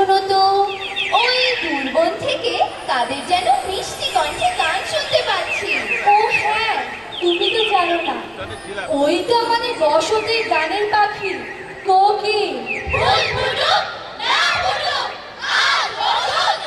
শোনো তো, ওই দূরবন থেকে কাদের যেন মিষ্টি কণ্ঠে গান শুনতে পাচ্ছি। ও হ্যাঁ, তুমি তো জানো না, ওই তো আমাদের বসতির গানের পাখি কোকিল। ফুল ফুটুক না ফুটুক, আজ বসন্ত।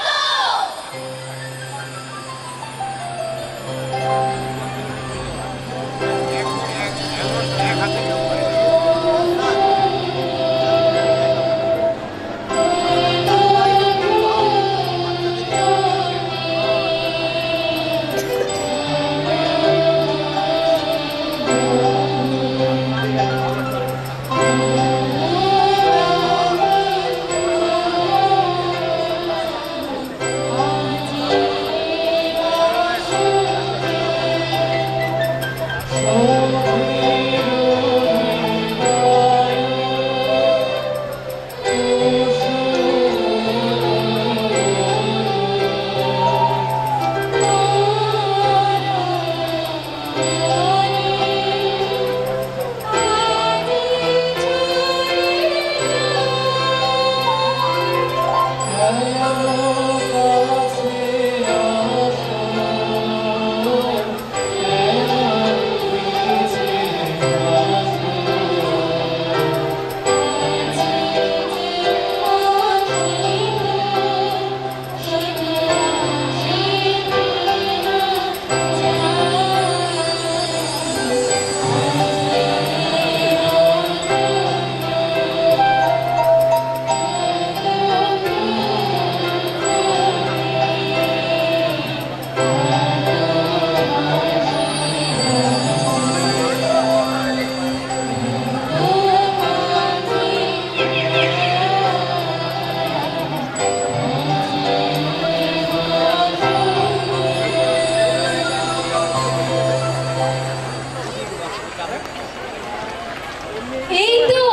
এই তো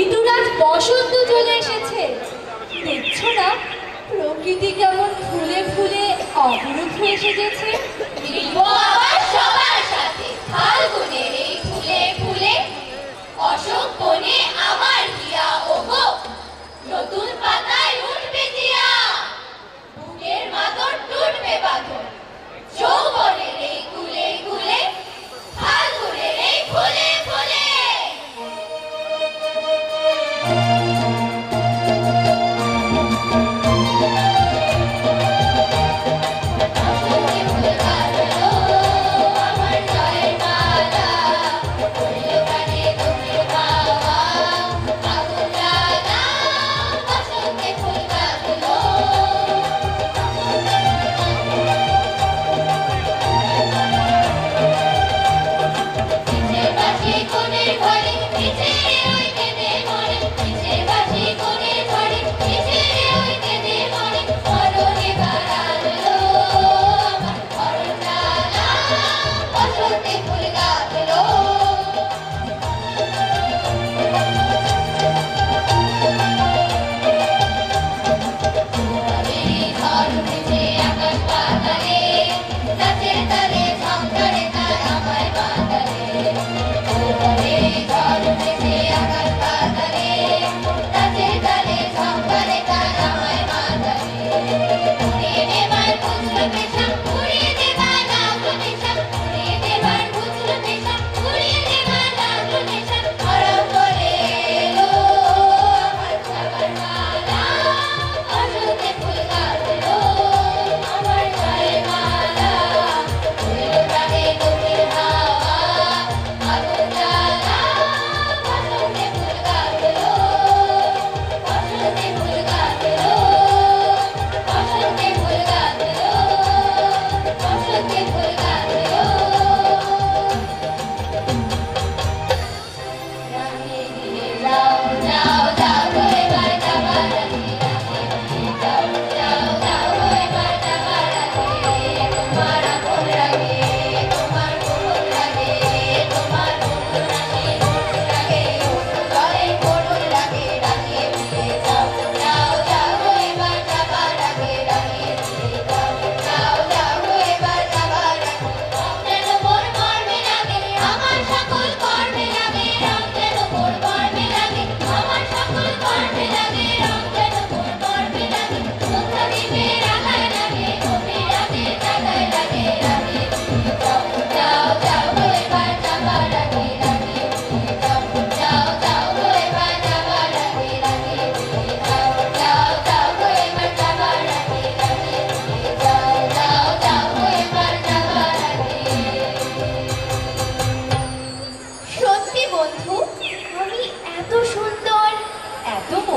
ঋতুরাজ বসন্ত চলে এসেছে, দেখছো না প্রকৃতি কেমন ফুলে ফুলে অপরূপ হয়ে সেজেছে। মিলবো আবার সবার সাথে ফাল্গুনের এই ফুলে ফুলে, অশোক বনে আমার হিয়া ওগো, নতুন পাতায় উঠবে জিয়া, বুকের মাদর টুটবে বাঁধন, যৌবনের এই কুলে কুলে, ফাল্গুনের এই ফুলে ফুলে। ফুলে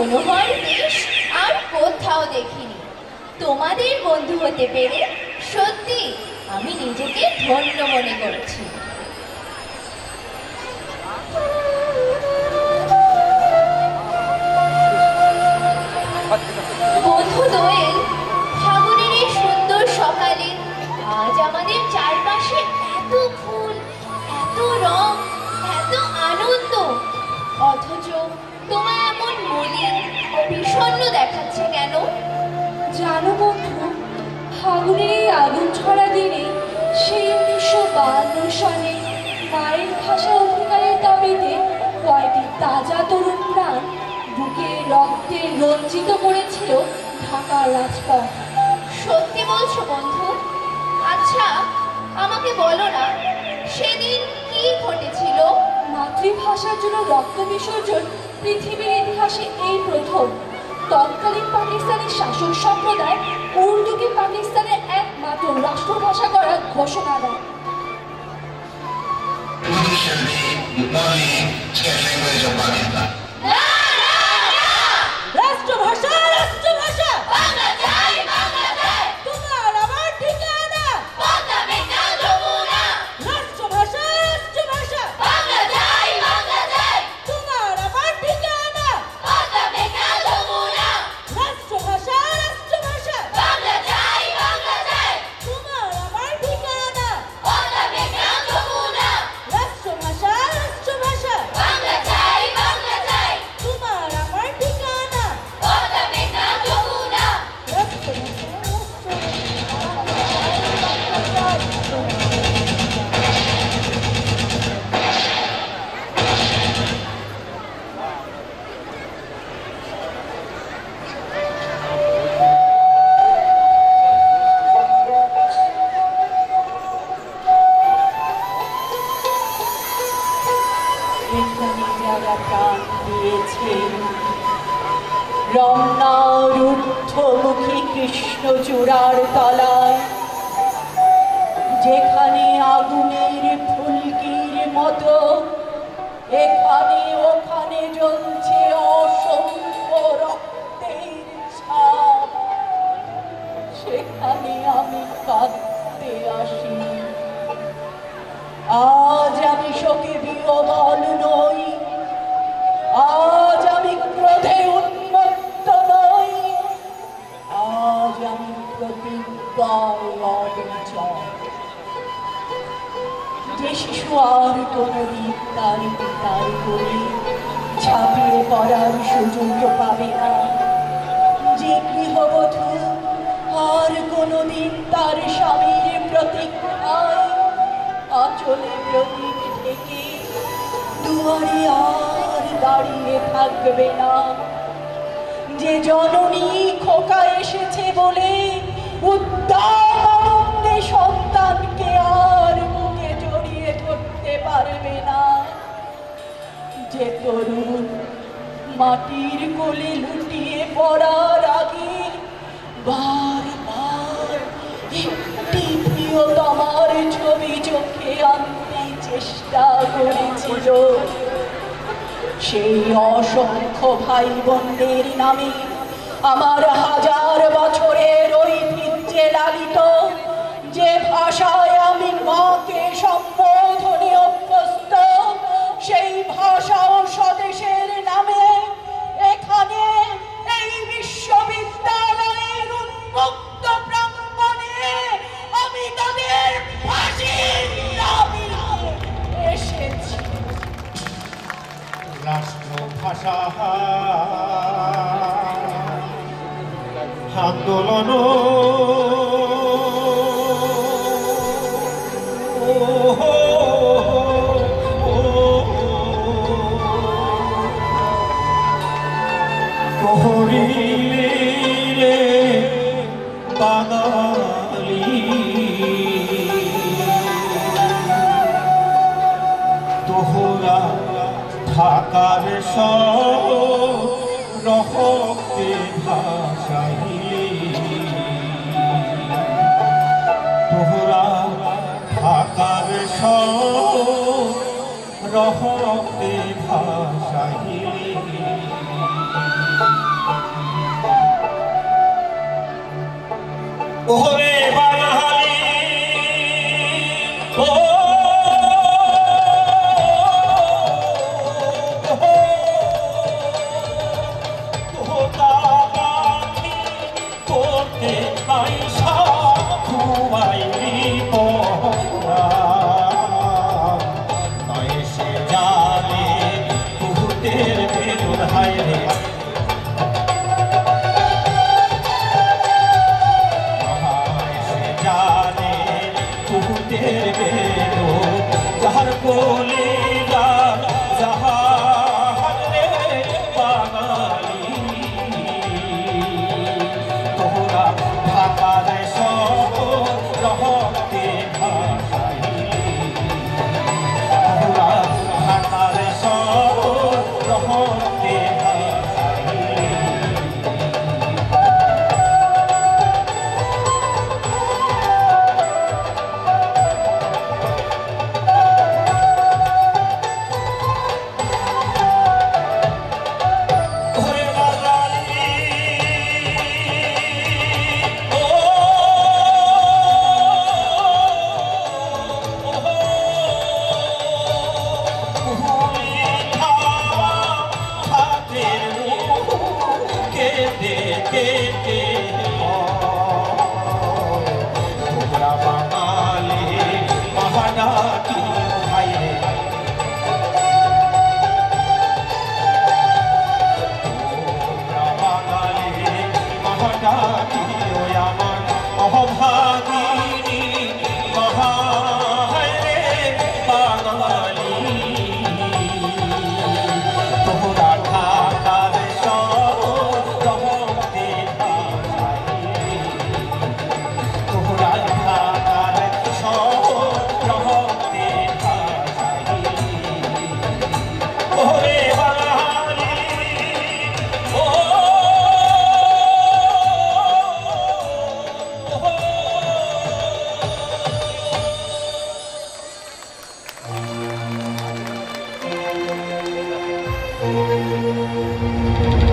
মনোহর দেশ আর কোথাও দেখিনি। তোমাদের বন্ধু হতে পেরে সত্যি আমি নিজেকে ধন্য মনে করছি। বন্ধু দোয়েল, ফাগুনের এই সুন্দর সকালে আজ আমাদের চারপাশে এত ফুল, এত রং, এত আনন্দ, অথচ তোমায় এমন মলিন ও বিষণ্ণ দেখাচ্ছে কেন? জানো বন্ধু, ফাগুনের এই আগুন ছড়া দিনে সেই 1952 সালে মায়ের ভাষা অধিকারের দাবিতে কয়টি তাজা তরুণ প্রাণ বুকে রক্তে রঞ্জিত করেছিল ঢাকার রাজপথ। সত্যি বলছো বন্ধু? আচ্ছা, আমাকে বলো না, সেদিন কি ঘটেছিল? মাতৃভাষার জন্য রক্ত বিসর্জন পৃথিবীর ইতিহাসে এই প্রথম। তৎকালীন পাকিস্তানের শাসক সম্প্রদায় উর্দুকে পাকিস্তানের একমাত্র রাষ্ট্রভাষা করার ঘোষণা দেয়। রাষ্ট্রভাষা, রাষ্ট্রভাষা, বাংলা চাই, বাংলা চাই, তোমার আমার ঠিকানা, বাংলা মেঘনা যমুনা। রাষ্ট্রভাষা, রাষ্ট্রভাষা, বাংলা চাই, বাংলা চাই, তোমার আমার ঠিকানা, বাংলা মেঘনা যমুনা। রাষ্ট্রভাষা, রাষ্ট্রভাষা, বাংলা চাই, বাংলা চাই, তোমার আমার ঠিকানা, বাংলা মেঘনা যমুনা। রাষ্ট্রভাষা, রাষ্ট্রভাষা, বাংলা চাই, বাংলা চাই, তোমার আমার ঠিকানা, বাংলা মেঘনা যমুনা। এখানে যারা প্রাণ দিয়েছেন রমনার ঊর্ধ্বমুখী কৃষ্ণচূড়ার তলায়, যেখানে আগুনের ফুলকির মতো এখানে ওখানে জ্বলছে অসংখ্য রক্তের ছাপ, সেখানে আমি কাঁদতে আসি। আজ আমি শোকে বিহ্বল নই, আজ আমি ক্রোধে উন্মত্ত নই, আজ আমি প্রতিজ্ঞায় অবিচল। যে শিশু আর কোনদিন তার পিতার কোলে ঝাঁপিয়ে পড়ার সুযোগ পাবে না, যে গৃহবধূ আর কোনদিন তার স্বামীর প্রতীক্ষায় আঁচলে প্রদীপ থেকে দুয়ারে আর দাঁড়িয়ে থাকবে না, যে জননী খোকা এসেছে বলে উদ্দাম আনন্দে সন্তানকে আর বুকে জড়িয়ে ধরতে পারবে না, যে তরুণ মাটির কোলে লুটিয়ে পড়ার আগে বারবার একটি প্রিয়তমার ছবি চোখে আনতে চেষ্টা করেছিল, সেই অসংখ্য ভাই বোনদের নামে আমার হাজার বছরের ঐতিহ্যে লালিত যে ভাষায় আমি মাকে সম্বোধনে অভ্যস্ত, সেই ভাষা ও স্বদেশের নামে এখানে এই বিশ্ববিদ্যালয়ের উন্মুক্ত প্রাঙ্গণে আমি তাদের ফাঁসির দাবি এসেছি। রাষ্ট্রভাষা আন্দোলন করিলে বাঙালি তোহরা ঢাকার রহতে ভাষাইলে তোহরা ঢাকার রহতে ভাষাইলে ওরে বাঙালি ও করতে আইসা ঘুমাইলি পরা নয় সে জানে বহুতের বেদন হায় রে যাহার বলে যাহারে বাঙালি তোরা ঢাকার রহতে ভাসাইলি তোরা ঢাকার রহতে ভাসাইলি তোমরা বাঙালি মহানাকি ভাই রে তোমরা বাঙালি মহানাকি আমার অভাগিনী মহায় রে বাঙালি তোমরা ঢাকার রহতে ভাসাইলি তোমরা ঢাকার রহতে ভাসাইলি ওরে বাঙালি ও Thank you.